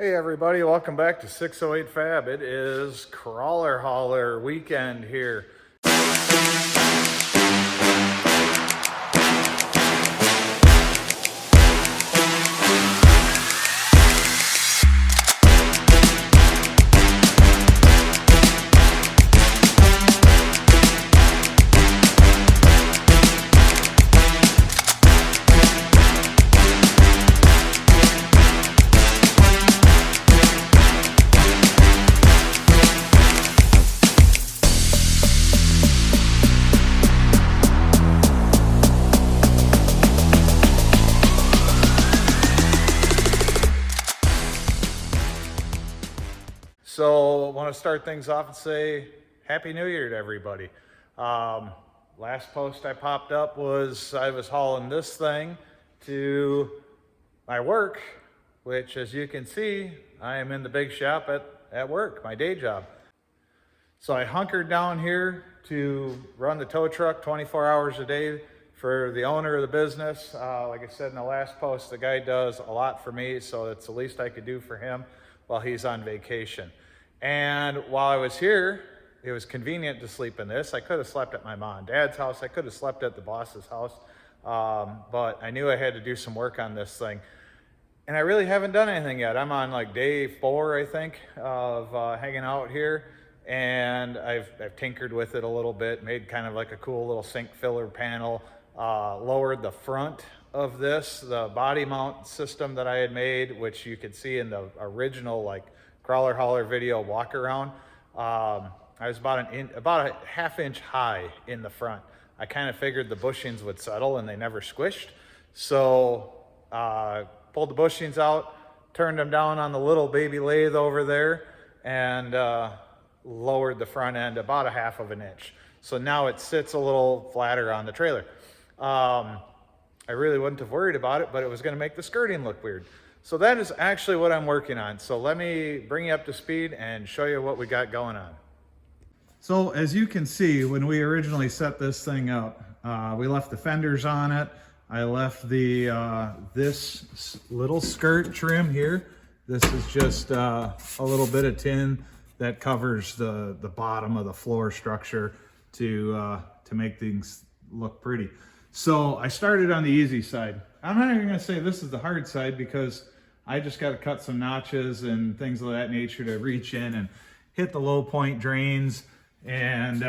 Hey everybody, welcome back to 608 Fab. It is crawler hauler weekend here. So I want to start things off and say Happy New Year to everybody. Last post I popped up was I was hauling this thing to my work, which as you can see, I am in the big shop at work, my day job. So I hunkered down here to run the tow truck 24 hours a day for the owner of the business. Like I said in the last post, the guy does a lot for me, so it's the least I could do for him while he's on vacation. And while I was here, it was convenient to sleep in this. I could have slept at my mom and dad's house. I could have slept at the boss's house, but I knew I had to do some work on this thing. And I really haven't done anything yet. I'm on like day 4, I think, of hanging out here. And I've tinkered with it a little bit, made kind of like a cool little sink filler panel, lowered the front of this, the body mount system that I had made, which you could see in the original like crawler hauler video walk around. I was about a ½ inch high in the front. I kind of figured the bushings would settle and they never squished. So pulled the bushings out, turned them down on the little baby lathe over there, and lowered the front end about a ½ inch. So now it sits a little flatter on the trailer. I really wouldn't have worried about it, but it was going to make the skirting look weird. So that is actually what I'm working on. So let me bring you up to speed and show you what we got going on. So as you can see, when we originally set this thing up, we left the fenders on it. I left the this little skirt trim here. This is just a little bit of tin that covers the bottom of the floor structure to make things look pretty. So I started on the easy side. I'm not even gonna say this is the hard side because I just got to cut some notches and things of that nature to reach in and hit the low point drains and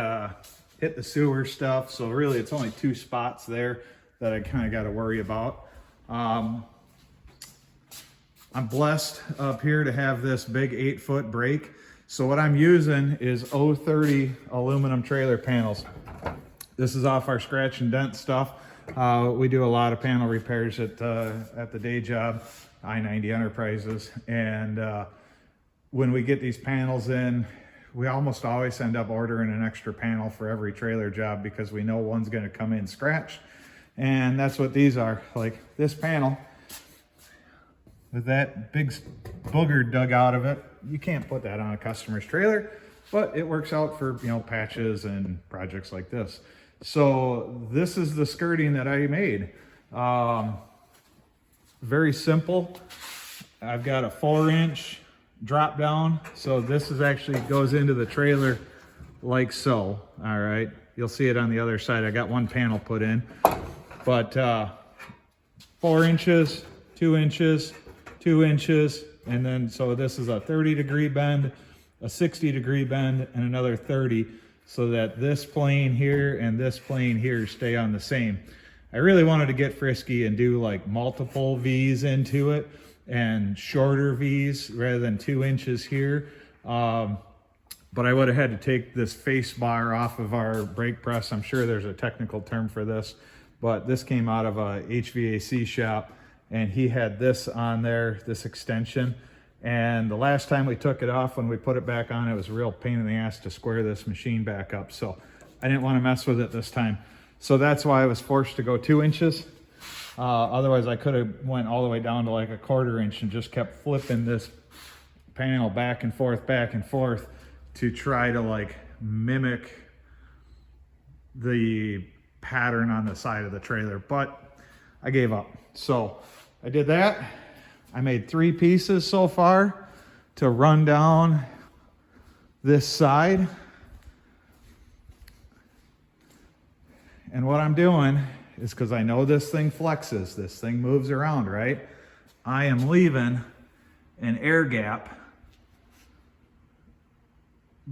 hit the sewer stuff. So really it's only 2 spots there that I kind of got to worry about. I'm blessed up here to have this big 8-foot brake. So what I'm using is 030 aluminum trailer panels. This is off our scratch and dent stuff. We do a lot of panel repairs at the day job, I-90 Enterprises. And when we get these panels in, we almost always end up ordering an extra panel for every trailer job because we know one's gonna come in scratched. And that's what these are. Like this panel, with that big booger dug out of it, you can't put that on a customer's trailer, but it works out for, you know, patches and projects like this. So this is the skirting that I made. Very simple. I've got a 4-inch drop down. So this is actually goes into the trailer like so. All right. You'll see it on the other side. I got 1 panel put in, but 4 inches, 2 inches, 2 inches. And then, so this is a 30-degree bend, a 60-degree bend, and another 30, so that this plane here and this plane here stay on the same. I really wanted to get frisky and do like multiple V's into it and shorter V's rather than 2 inches here. But I would have had to take this face bar off of our brake press. I'm sure there's a technical term for this, but this came out of a HVAC shop, and he had this on there, this extension. And the last time we took it off, when we put it back on, it was a real pain in the ass to square this machine back up. So I didn't want to mess with it this time. So that's why I was forced to go 2 inches. Otherwise I could have went all the way down to like a 1/4 inch and just kept flipping this panel back and forth to try to like mimic the pattern on the side of the trailer, but I gave up. So I did that. I made 3 pieces so far. to run down this side. And what I'm doing is, because I know this thing flexes, this thing moves around, right? I am leaving an air gap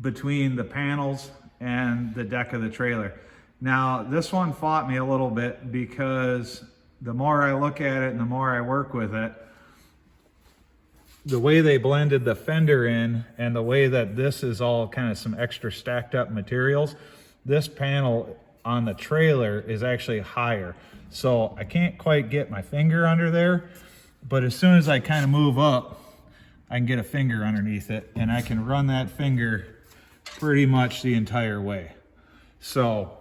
between the panels and the deck of the trailer. Now, this one fought me a little bit because the more I look at it and the more I work with it, the way they blended the fender in and the way that this is all kind of some extra stacked up materials, this panel on the trailer is actually higher. So I can't quite get my finger under there, but as soon as I kind of move up, I can get a finger underneath it and I can run that finger pretty much the entire way. So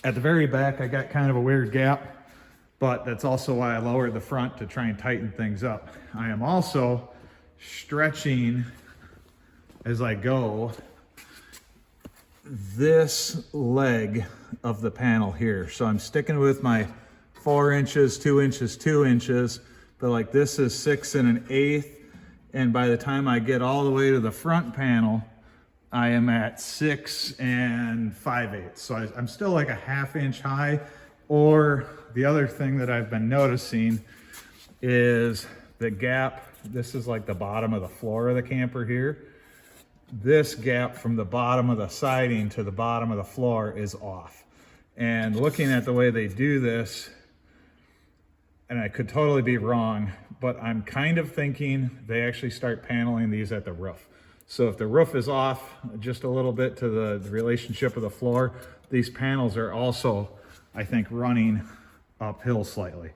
at the very back, I got kind of a weird gap, but that's also why I lowered the front to try and tighten things up. I am also stretching as I go this leg of the panel here. So I'm sticking with my 4 inches, 2 inches, 2 inches, but like this is 6 1/8. And by the time I get all the way to the front panel, I am at 6 5/8. So I'm still like a 1/2 inch high. Or the other thing that I've been noticing is the gap. This is like the bottom of the floor of the camper here. This gap from the bottom of the siding to the bottom of the floor is off. And looking at the way they do this, and I could totally be wrong, but I'm kind of thinking they actually start paneling these at the roof. So if the roof is off just a little bit to the relationship of the floor, these panels are also, I think, running uphill slightly.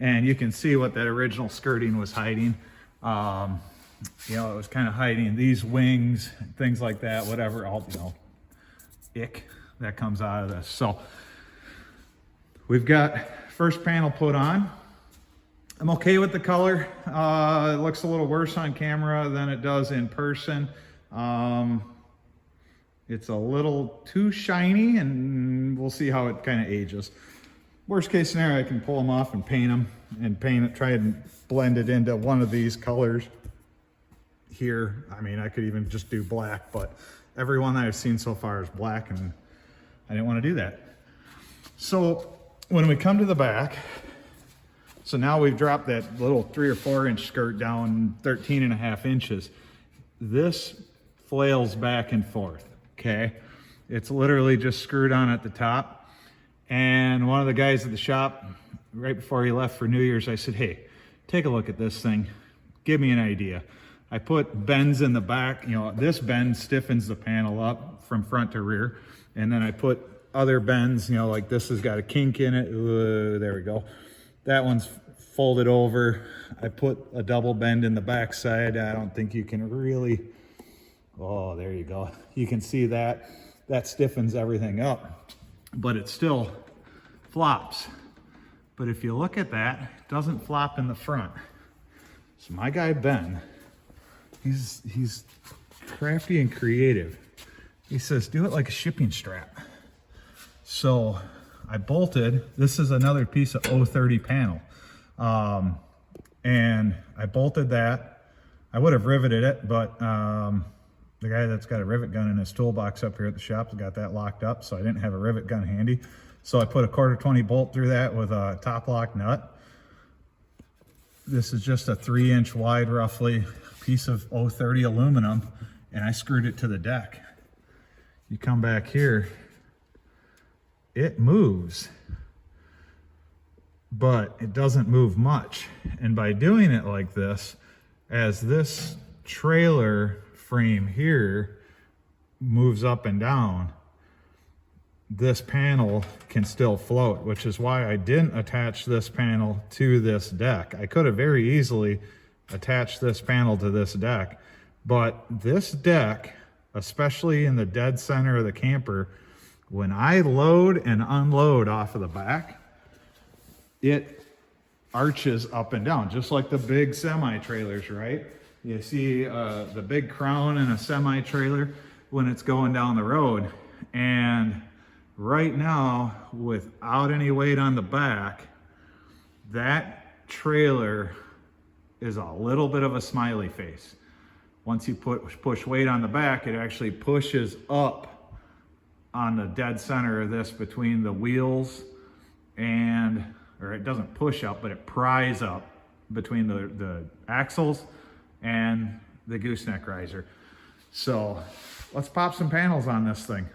And you can see what that original skirting was hiding. You know, it was kind of hiding these wings, things like that, whatever, all, you know, ick that comes out of this. So we've got first panel put on. I'm okay with the color. It looks a little worse on camera than it does in person. It's a little too shiny, and we'll see how it kind of ages. Worst case scenario, I can pull them off and paint them, and paint it, try and blend it into one of these colors here. I mean, I could even just do black, but every one that I've seen so far is black, and I didn't want to do that. So when we come to the back, so now we've dropped that little 3 or 4 inch skirt down 13 1/2 inches. This flails back and forth, okay? It's literally just screwed on at the top. And one of the guys at the shop, right before he left for New Year's, I said, hey, take a look at this thing. Give me an idea. I put bends in the back. You know, this bend stiffens the panel up from front to rear. And then I put other bends, you know, like this has got a kink in it. Ooh, there we go. That one's folded over. I put a double bend in the back side. I don't think you can really, oh, there you go. You can see that. That stiffens everything up, but it still flops. But if you look at that, it doesn't flop in the front. So my guy, Ben, he's crafty and creative. He says, do it like a shipping strap. So I bolted, this is another piece of 030 panel. And I bolted that. I would have riveted it, but the guy that's got a rivet gun in his toolbox up here at the shop has got that locked up, so I didn't have a rivet gun handy. So I put a 1/4 bolt through that with a top lock nut. This is just a 3 inch wide, roughly, piece of 030 aluminum, and I screwed it to the deck. You come back here, it moves, but it doesn't move much. And by doing it like this, as this trailer frame here moves up and down, this panel can still float, which is why I didn't attach this panel to this deck. I could have very easily attached this panel to this deck, but this deck, especially in the dead center of the camper, when I load and unload off of the back, it arches up and down, just like the big semi-trailers, right? You see the big crown in a semi-trailer when it's going down the road. And right now, without any weight on the back, that trailer is a little bit of a smiley face. once you push weight on the back, it actually pushes up on the dead center of this between the wheels and, or it doesn't push up, but it pries up between the axles and the gooseneck riser. So let's pop some panels on this thing.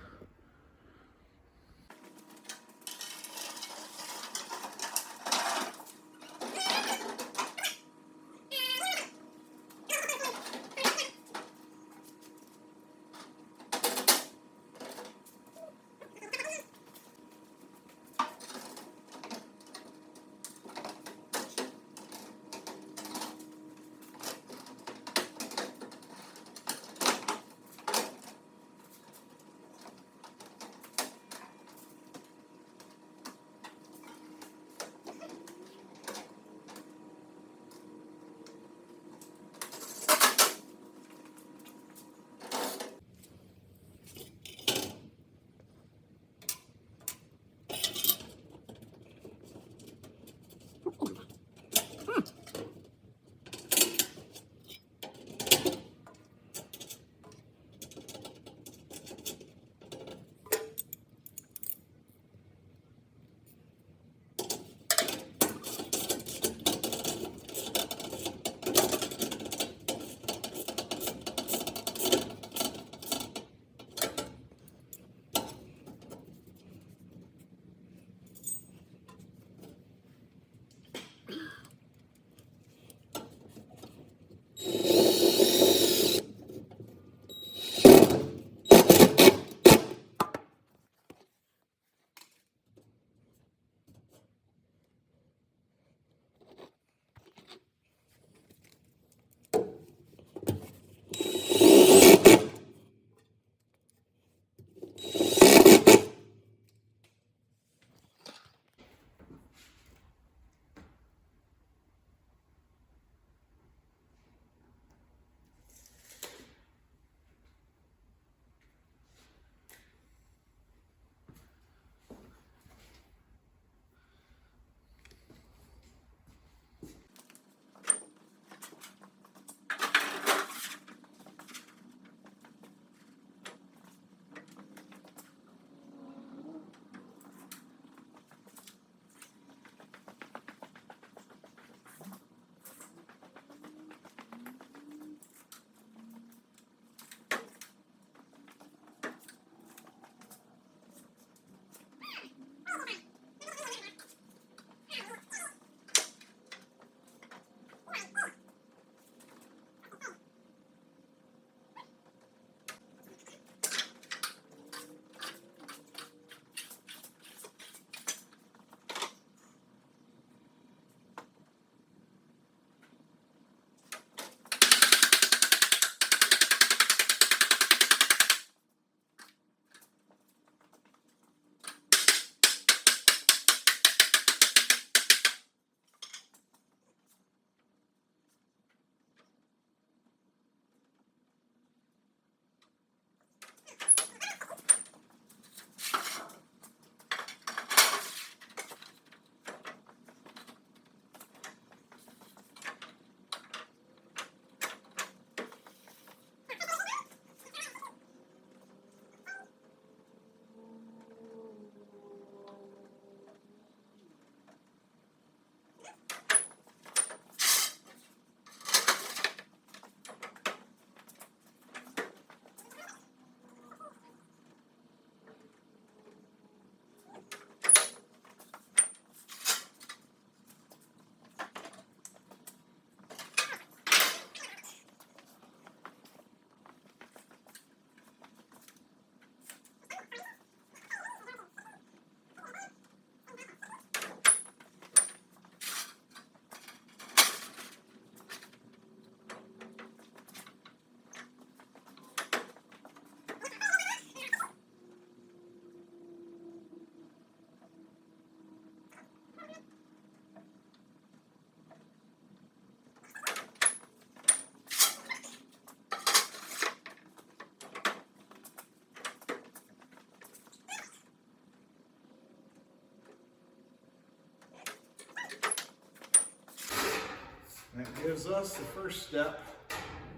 That gives us the first step.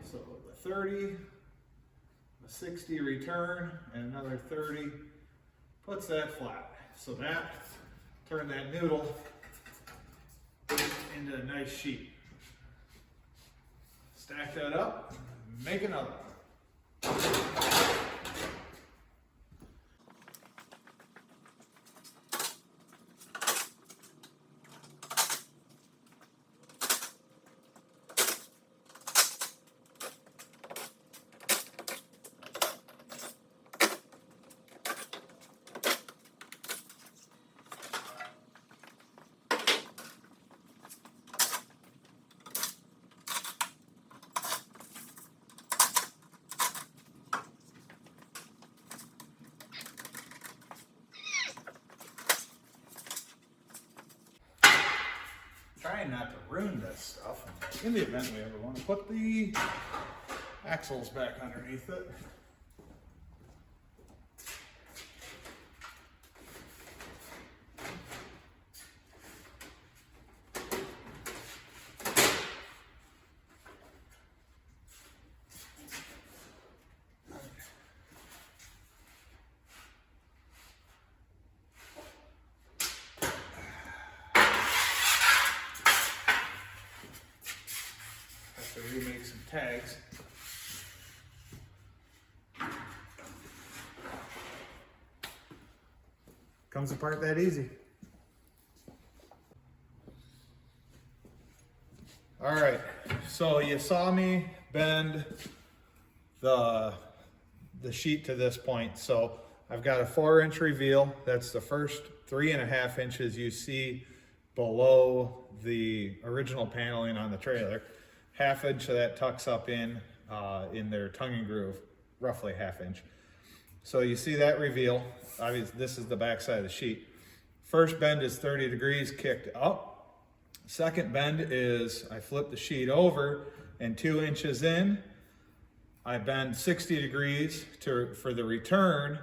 So the 30, a 60 return, and another 30 puts that flat. So that turned that noodle into a nice sheet. Stack that up, make another one. Trying not to ruin this stuff in the event we ever want to put the axles back underneath it. Remake some tags. Comes apart that easy. All right, so you saw me bend the sheet to this point. So I've got a 4-inch reveal. That's the first 3.5 inches you see below the original paneling on the trailer. 1/2 inch of that tucks up in their tongue and groove, roughly 1/2 inch. So you see that reveal. Obviously, this is the back side of the sheet. First bend is 30 degrees kicked up. Second bend is I flip the sheet over, and 2 inches in, I bend 60 degrees for the return,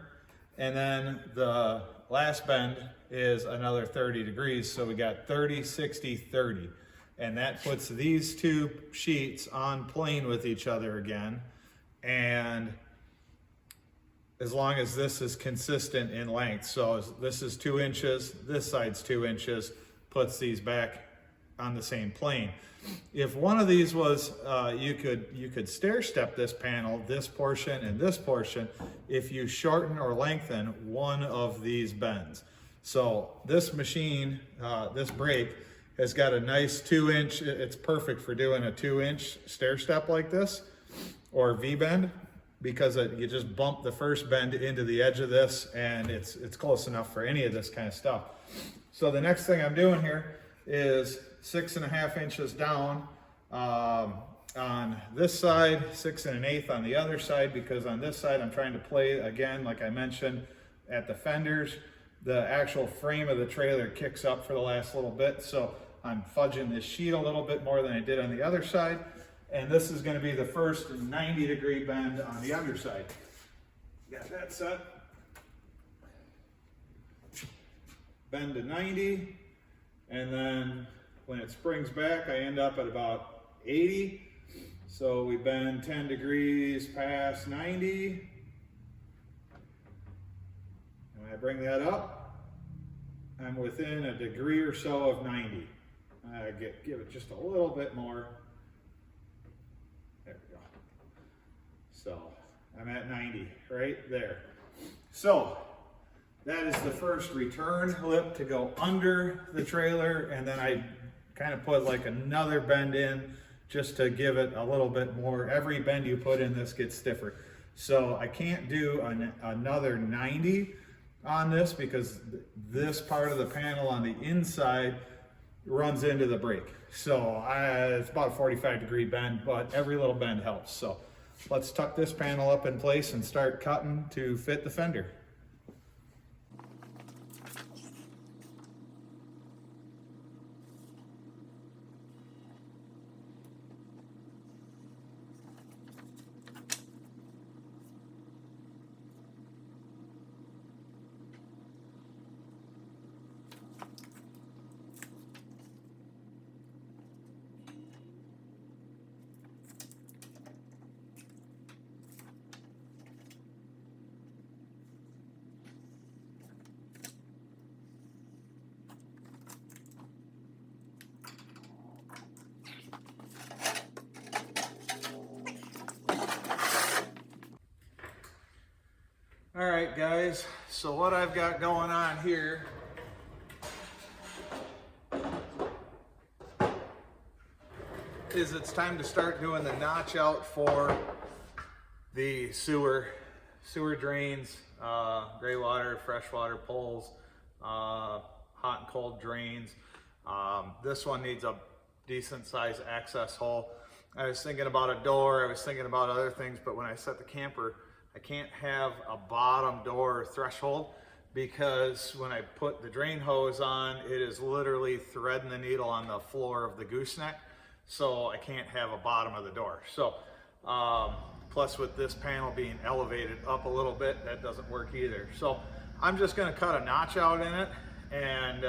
and then the last bend is another 30 degrees. So we got 30, 60, 30. And that puts these two sheets on plane with each other again. And as long as this is consistent in length, so this is 2 inches, this side's 2 inches, puts these back on the same plane. If one of these was, you could stair step this panel, this portion and this portion, if you shorten or lengthen one of these bends. So this machine, this brake, has got a nice 2-inch, it's perfect for doing a 2-inch stair step like this, or V-bend, because you just bump the first bend into the edge of this, and it's close enough for any of this kind of stuff. So the next thing I'm doing here is 6.5 inches down on this side, 6 1/8 on the other side, because on this side I'm trying to play, again, like I mentioned, at the fenders. The actual frame of the trailer kicks up for the last little bit, so I'm fudging this sheet a little bit more than I did on the other side. And this is going to be the first 90-degree bend on the underside. Got that set. Bend to 90, and then when it springs back, I end up at about 80. So we bend 10 degrees past 90. And when I bring that up, I'm within a degree or so of 90. Give it just a little bit more. There we go. So I'm at 90 right there. So that is the first return lip to go under the trailer, and then I kind of put like another bend in just to give it a little bit more. Every bend you put in this gets stiffer. So I can't do another 90 on this because this part of the panel on the inside runs into the brake. So it's about a 45-degree bend, but every little bend helps. So let's tuck this panel up in place and start cutting to fit the fender. All right, guys, so what I've got going on here is it's time to start doing the notch out for the sewer drains, gray water, freshwater poles, hot and cold drains. This one needs a decent sized access hole. I was thinking about a door, I was thinking about other things, but when I set the camper, I can't have a bottom door threshold because when I put the drain hose on, it is literally threading the needle on the floor of the gooseneck. So I can't have a bottom of the door. So plus with this panel being elevated up a little bit, that doesn't work either. So I'm just gonna cut a notch out in it and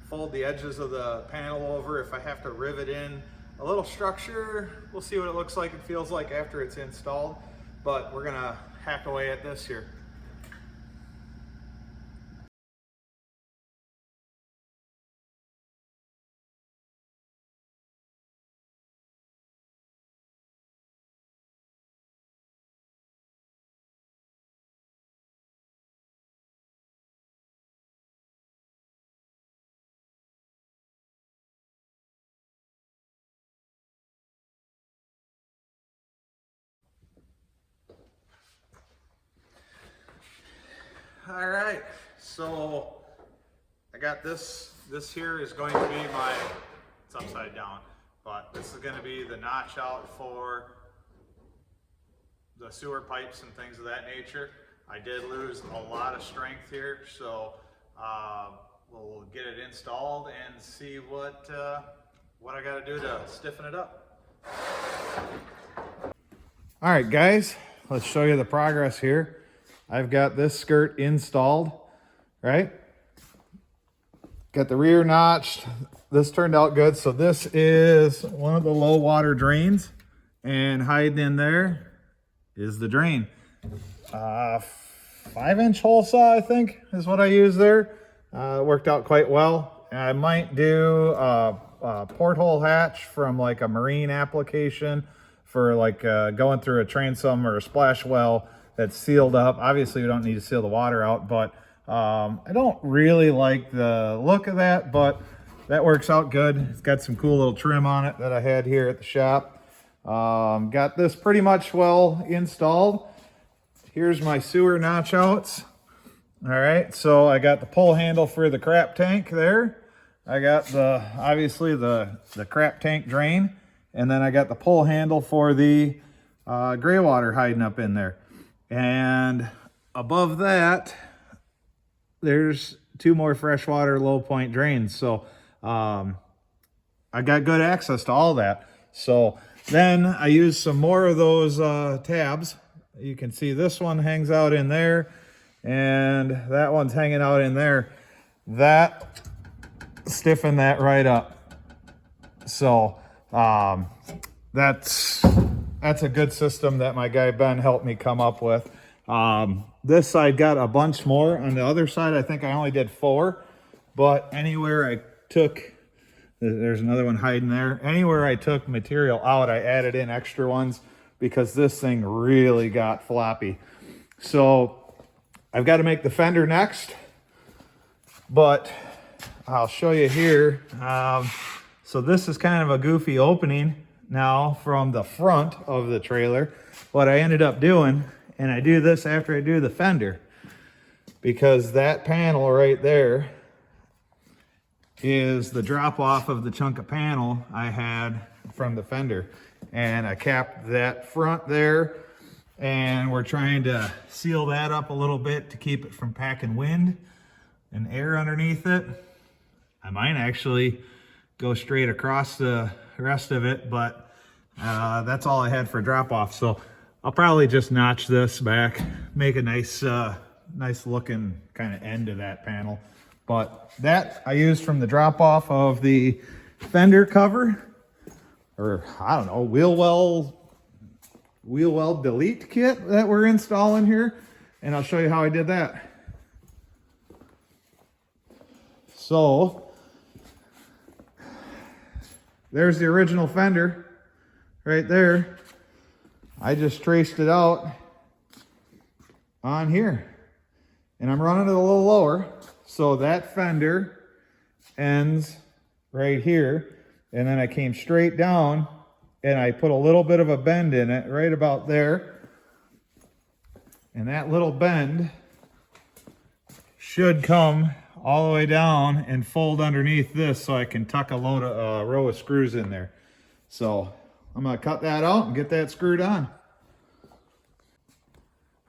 fold the edges of the panel over. If I have to rivet in a little structure, we'll see what it looks like and feels like after it's installed. But we're gonna hack away at this here. All right, so I got this. This here is going to be it's upside down, but this is going to be the notch out for the sewer pipes and things of that nature. I did lose a lot of strength here, so we'll get it installed and see what I got to do to stiffen it up. All right, guys, let's show you the progress here. I've got this skirt installed, right? Got the rear notched. This turned out good. So this is one of the low water drains, and hiding in there is the drain. 5-inch hole saw, I think, is what I used there. It worked out quite well. I might do a porthole hatch from like a marine application for like going through a transom or a splash well that's sealed up. Obviously, we don't need to seal the water out, but I don't really like the look of that, but that works out good. It's got some cool little trim on it that I had here at the shop. Got this pretty much well installed. Here's my sewer notch outs. All right, so I got the pull handle for the crap tank there. I got obviously the crap tank drain, and then I got the pull handle for the gray water hiding up in there. And above that, there's 2 more freshwater low point drains. So I got good access to all that. So then I used some more of those tabs. You can see this one hangs out in there, and that one's hanging out in there. That stiffened that right up. So that's a good system that my guy Ben helped me come up with. This side got a bunch more. On the other side, I think I only did 4, but anywhere I took, there's another one hiding there. Anywhere I took material out, I added in extra ones because this thing really got floppy. So I've got to make the fender next, but I'll show you here. So this is kind of a goofy opening now from the front of the trailer. What I ended up doing, and I do this after I do the fender, because that panel right there is the drop off of the chunk of panel I had from the fender. And I capped that front there, and we're trying to seal that up a little bit to keep it from packing wind and air underneath it. I might actually go straight across the rest of it, but that's all I had for drop off. So I'll probably just notch this back, make a nice looking kind of end to that panel. But that I used from the drop off of the fender cover, or I don't know, wheel well delete kit that we're installing here. And I'll show you how I did that. So there's the original fender right there. I just traced it out on here. And I'm running it a little lower. So that fender ends right here. And then I came straight down and I put a little bit of a bend in it right about there. And that little bend should come all the way down and fold underneath this so I can tuck a row of screws in there. So I'm gonna cut that out and get that screwed on.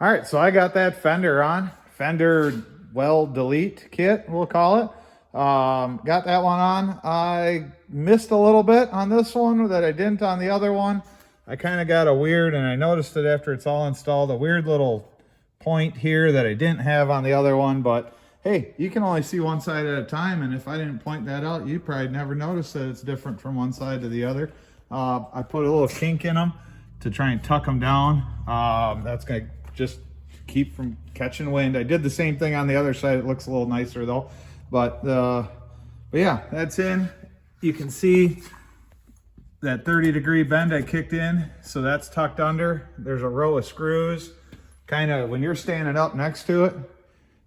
All right, so I got that fender on. Fender weld delete kit, we'll call it. Got that one on. I missed a little bit on this one that I didn't on the other one. I kind of got a weird, and I noticed it after it's all installed, a weird little point here that I didn't have on the other one. But hey, you can only see one side at a time, and if I didn't point that out, you probably never noticed that it's different from one side to the other. I put a little kink in them to try and tuck them down. That's gonna just keep from catching wind. I did the same thing on the other side. It looks a little nicer though. But yeah, that's in. You can see that 30-degree bend I kicked in, so that's tucked under. There's a row of screws. Kind of, when you're standing up next to it,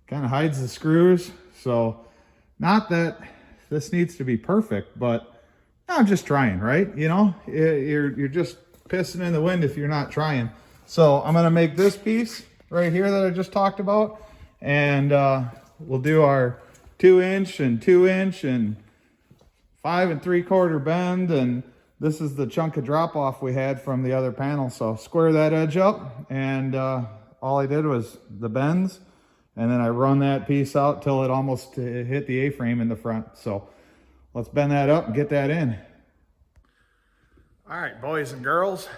kind of hides the screws. So not that this needs to be perfect, but I'm just trying, right? You know, you're just pissing in the wind if you're not trying. So I'm gonna make this piece right here that I just talked about, and we'll do our 2-inch and 2-inch and 5 3/4 bend, and this is the chunk of drop off we had from the other panel. So square that edge up, and all I did was the bends, and then I run that piece out till it almost hit the A-frame in the front. So let's bend that up and get that in. All right, boys and girls,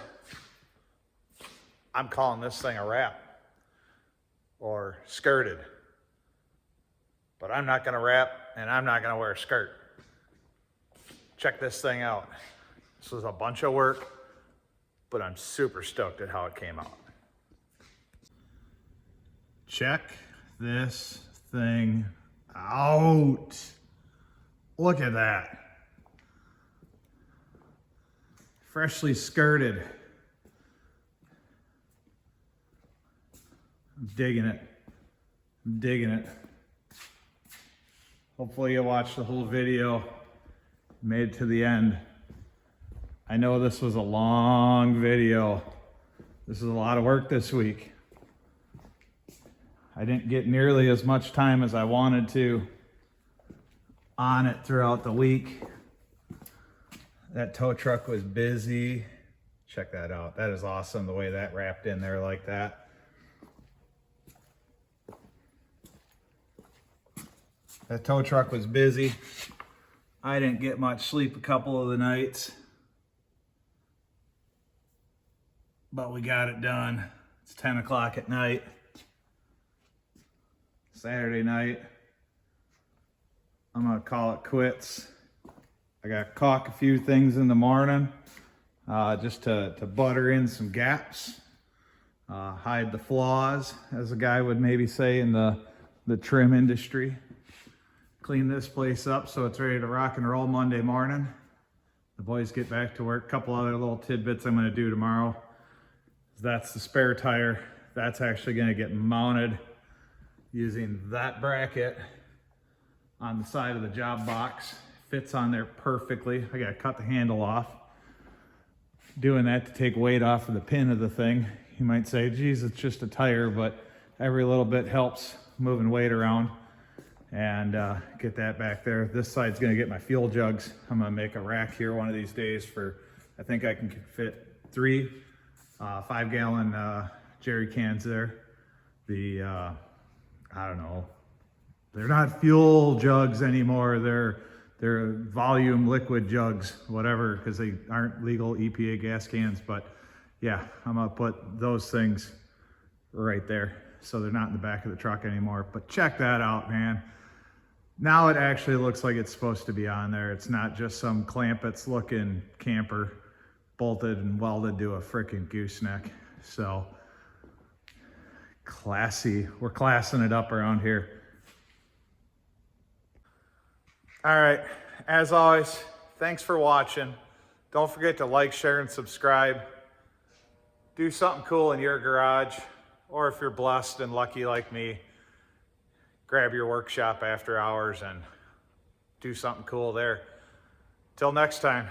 I'm calling this thing a wrap or skirted, but I'm not gonna wrap and I'm not gonna wear a skirt. Check this thing out. This was a bunch of work, but I'm super stoked at how it came out. Check this thing out. Look at that. Freshly skirted. I'm digging it. I'm digging it. Hopefully you watched the whole video, made it to the end. I know this was a long video. This is a lot of work this week. I didn't get nearly as much time as I wanted to on it throughout the week. That tow truck was busy. Check that out. That is awesome, the way that wrapped in there like that. That tow truck was busy. I didn't get much sleep a couple of the nights, but we got it done. It's 10 o'clock at night, Saturday night. I'm gonna call it quits. I got to caulk a few things in the morning, just to butter in some gaps, hide the flaws, as a guy would maybe say in the trim industry. Clean this place up so it's ready to rock and roll Monday morning. The boys get back to work. A couple other little tidbits I'm gonna do tomorrow. That's the spare tire. That's actually gonna get mounted using that bracket on the side of the job box. Fits on there perfectly. I gotta cut the handle off. Doing that to take weight off of the pin of the thing. You might say, geez, it's just a tire, but every little bit helps moving weight around. And get that back there. This side's gonna get my fuel jugs. I'm gonna make a rack here one of these days for, I think I can fit 3 5-gallon jerry cans there. The, I don't know, they're not fuel jugs anymore. They're volume liquid jugs, whatever, because they aren't legal EPA gas cans. But yeah, I'm gonna put those things right there so they're not in the back of the truck anymore. But check that out, man. Now it actually looks like it's supposed to be on there. It's not just some clampets looking camper bolted and welded to a freaking gooseneck. So classy. We're classing it up around here. All right, as always, thanks for watching. Don't forget to like, share, and subscribe. Do something cool in your garage. or if you're blessed and lucky like me, grab your workshop after hours and do something cool there. Till next time.